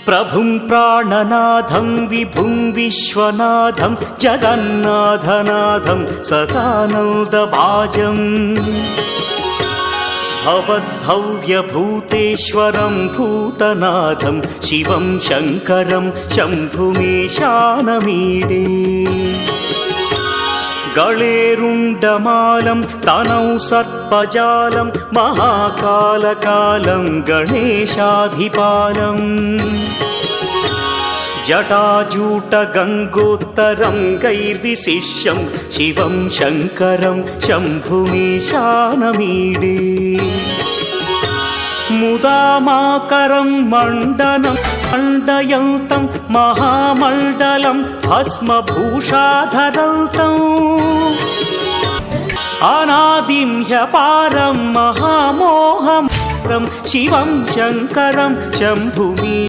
प्रभुं प्राणनाथं विभुं विश्वनाथं जगन्नाथनाथं सदानन्दभाजम् भवद्भव्यभूतेश्वरं भूतनाथं शिवं शङ्करं शम्भुमीशानमीडे गळेरुण्डमालं तनौ सर्पजालं महाकालकालं गणेशाधिपालम् जटाजूटगङ्गोत्तरं गैर्विशिष्यं शिवं शङ्करं शम्भुमीशानमीडे मुदामाकरं मण्डनं मण्डयन्तं महामण्डलं भस्मभूषाधरन्तम् अनादिं ह्यपारं महामोहं शिवं शङ्करं शम्भुमी